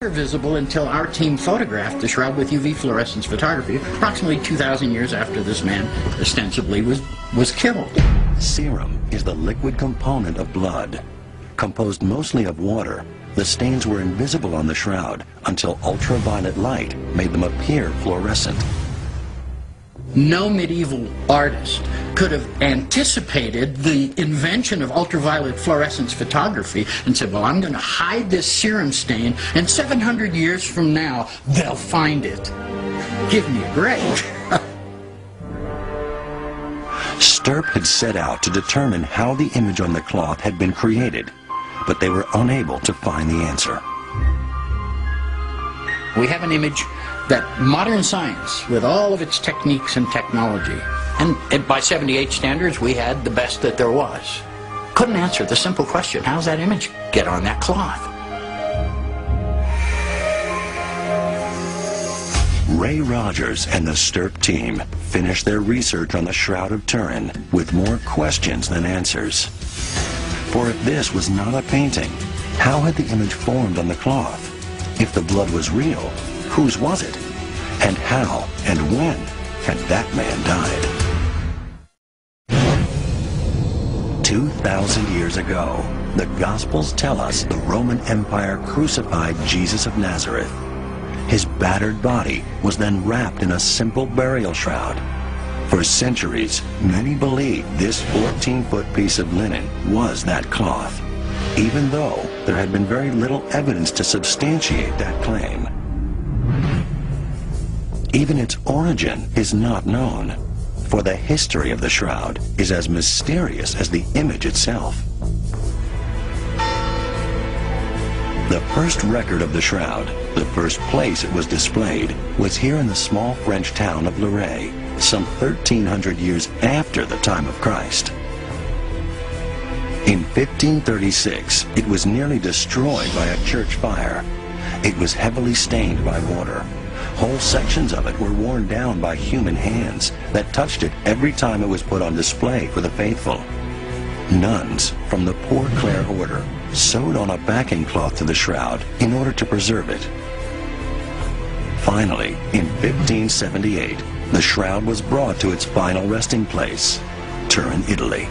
Visible until our team photographed the shroud with UV fluorescence photography approximately 2,000 years after this man ostensibly was killed. Serum is the liquid component of blood. Composed mostly of water, the stains were invisible on the shroud until ultraviolet light made them appear fluorescent. No medieval artist could have anticipated the invention of ultraviolet fluorescence photography and said, well, I'm going to hide this serum stain, and 700 years from now, they'll find it. Give me a break. Stirp had set out to determine how the image on the cloth had been created, but they were unable to find the answer. We have an image that modern science, with all of its techniques and technology, and by 78 standards, we had the best that there was, couldn't answer the simple question, how's that image get on that cloth? Ray Rogers and the Stirp team finished their research on the Shroud of Turin with more questions than answers. For if this was not a painting, how had the image formed on the cloth? If the blood was real, whose was it? And how and when had that man died? 2,000 years ago, the Gospels tell us the Roman Empire crucified Jesus of Nazareth. His battered body was then wrapped in a simple burial shroud. For centuries, many believed this 14-foot piece of linen was that cloth, even though there had been very little evidence to substantiate that claim. Even its origin is not known, for the history of the shroud is as mysterious as the image itself. The first record of the shroud, the first place it was displayed, was here in the small French town of Loret, some 1,300 years after the time of Christ. In 1536, it was nearly destroyed by a church fire. It was heavily stained by water. Whole sections of it were worn down by human hands that touched it every time it was put on display for the faithful. Nuns from the Poor Clare order sewed on a backing cloth to the shroud in order to preserve it. Finally, in 1578, the shroud was brought to its final resting place, Turin, Italy.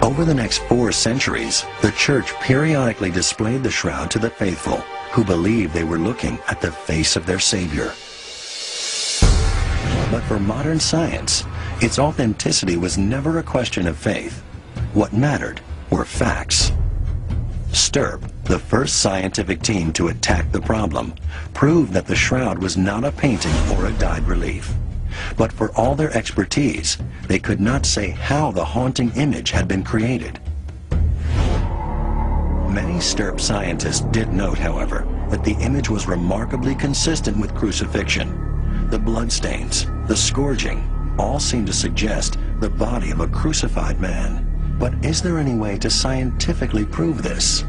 Over the next 4 centuries, the church periodically displayed the shroud to the faithful, who believed they were looking at the face of their Savior. But for modern science, its authenticity was never a question of faith. What mattered were facts. Stirp, the first scientific team to attack the problem, proved that the shroud was not a painting or a dyed relief. But for all their expertise, they could not say how the haunting image had been created. Many Stirp scientists did note, however, that the image was remarkably consistent with crucifixion. The bloodstains, the scourging, all seem to suggest the body of a crucified man. But is there any way to scientifically prove this?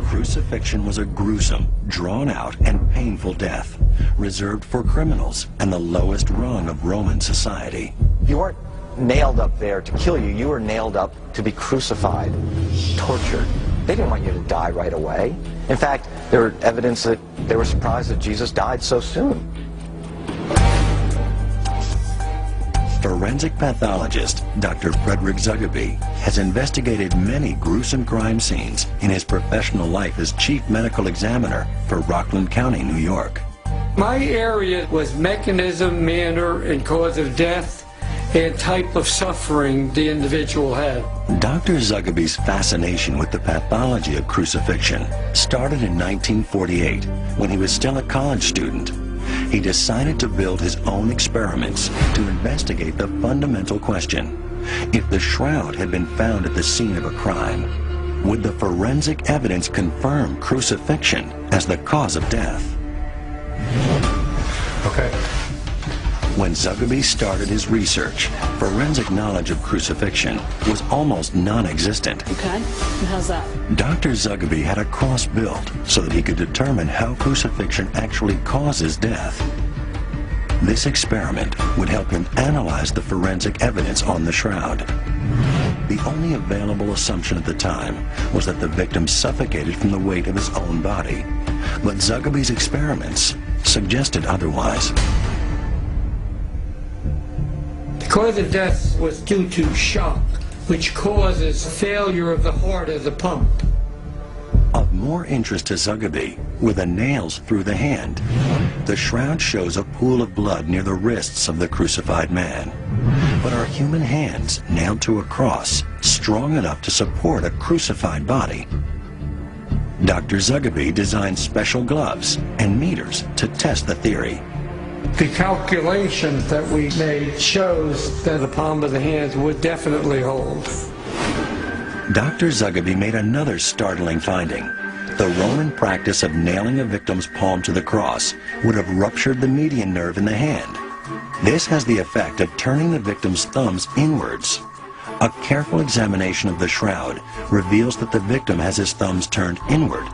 Crucifixion was a gruesome, drawn-out, and painful death, reserved for criminals and the lowest rung of Roman society. You weren't nailed up there to kill you. You were nailed up to be crucified, tortured. They didn't want you to die right away. In fact, there were evidence that they were surprised that Jesus died so soon. Forensic pathologist Dr. Frederick Zugaby has investigated many gruesome crime scenes in his professional life as chief medical examiner for Rockland County, New York. My area was mechanism, manner, and cause of death and type of suffering the individual had. Dr. Zugaby's fascination with the pathology of crucifixion started in 1948 when he was still a college student. He decided to build his own experiments to investigate the fundamental question: if the shroud had been found at the scene of a crime, would the forensic evidence confirm crucifixion as the cause of death? Okay. When Zugaby started his research, forensic knowledge of crucifixion was almost non-existent. Okay, and how's that? Dr. Zugaby had a cross built so that he could determine how crucifixion actually causes death. This experiment would help him analyze the forensic evidence on the shroud. The only available assumption at the time was that the victim suffocated from the weight of his own body. But Zuckerby's experiments suggested otherwise. The cause of death was due to shock, which causes failure of the heart as a pump. Of more interest to Zuckerby were the nails through the hand. The shroud shows a pool of blood near the wrists of the crucified man. But are human hands nailed to a cross strong enough to support a crucified body? Dr. Zuckerby designed special gloves and meters to test the theory. The calculation that we made shows that the palm of the hand would definitely hold. Dr. Zuckerby made another startling finding. The Roman practice of nailing a victim's palm to the cross would have ruptured the median nerve in the hand. This has the effect of turning the victim's thumbs inwards. A careful examination of the shroud reveals that the victim has his thumbs turned inward.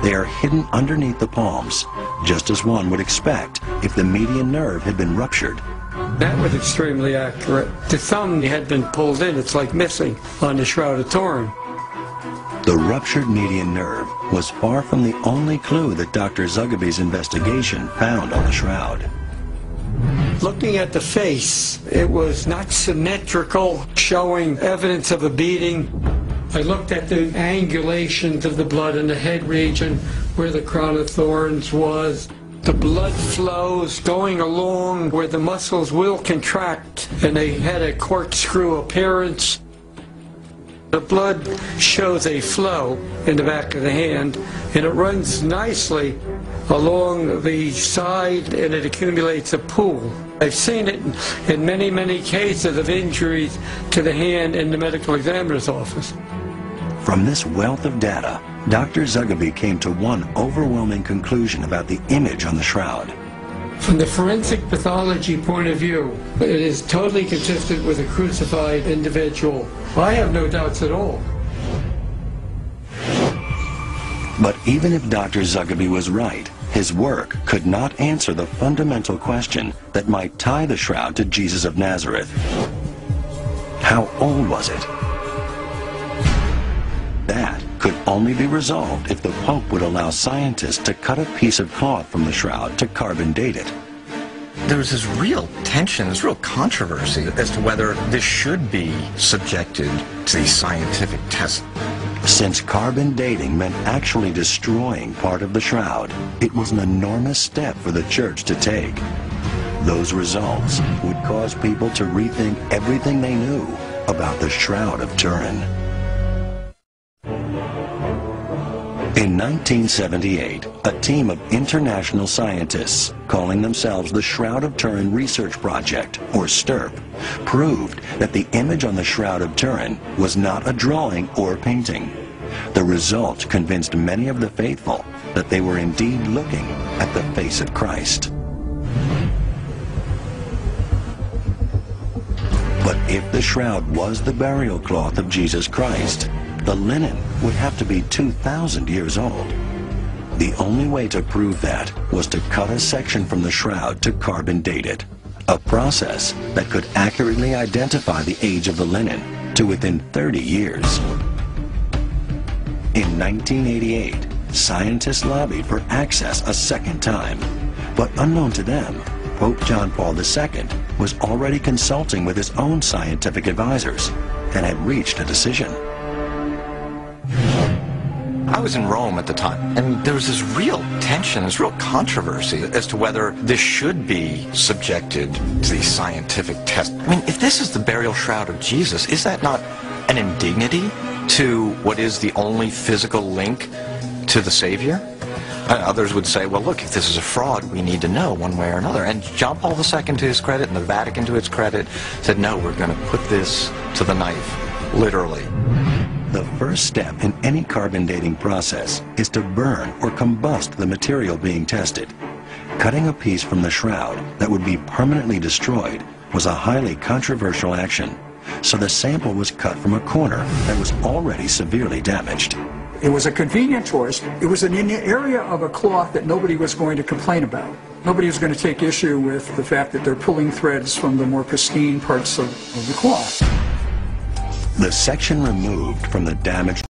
They are hidden underneath the palms, just as one would expect if the median nerve had been ruptured. That was extremely accurate. The thumb had been pulled in. It's like missing on the Shroud of Turin. The ruptured median nerve was far from the only clue that Dr. Zuckerby's investigation found on the shroud. Looking at the face, it was not symmetrical, showing evidence of a beating. I looked at the angulations of the blood in the head region where the crown of thorns was. The blood flows going along where the muscles will contract, and they had a corkscrew appearance. The blood shows a flow in the back of the hand, and it runs nicely along the side, and it accumulates a pool. I've seen it in many, many cases of injuries to the hand in the medical examiner's office. From this wealth of data, Dr. Zuckerby came to one overwhelming conclusion about the image on the shroud. From the forensic pathology point of view, it is totally consistent with a crucified individual. I have no doubts at all. But even if Dr. Zuckerby was right, his work could not answer the fundamental question that might tie the shroud to Jesus of Nazareth. How old was it? That could only be resolved if the Pope would allow scientists to cut a piece of cloth from the shroud to carbon date it. There was this real tension, this real controversy as to whether this should be subjected to these scientific tests. Since carbon dating meant actually destroying part of the shroud, it was an enormous step for the Church to take. Those results would cause people to rethink everything they knew about the Shroud of Turin. In 1978, a team of international scientists, calling themselves the Shroud of Turin Research Project, or STURP, proved that the image on the Shroud of Turin was not a drawing or painting. The result convinced many of the faithful that they were indeed looking at the face of Christ. But if the shroud was the burial cloth of Jesus Christ, the linen would have to be 2,000 years old. The only way to prove that was to cut a section from the shroud to carbon date it, a process that could accurately identify the age of the linen to within 30 years. In 1988, scientists lobbied for access a second time, but unknown to them, Pope John Paul II was already consulting with his own scientific advisors and had reached a decision. I was in Rome at the time, and there was this real tension, this real controversy as to whether this should be subjected to these scientific tests. I mean, if this is the burial shroud of Jesus, is that not an indignity to what is the only physical link to the Savior? Others would say, well, look, if this is a fraud, we need to know one way or another. And John Paul II, to his credit, and the Vatican, to its credit, said, no, we're going to put this to the knife, literally. The first step in any carbon dating process is to burn or combust the material being tested. Cutting a piece from the shroud that would be permanently destroyed was a highly controversial action, so the sample was cut from a corner that was already severely damaged. It was a convenient choice. It was in an area of a cloth that nobody was going to complain about. Nobody was going to take issue with the fact that they're pulling threads from the more pristine parts of the cloth. The section removed from the damaged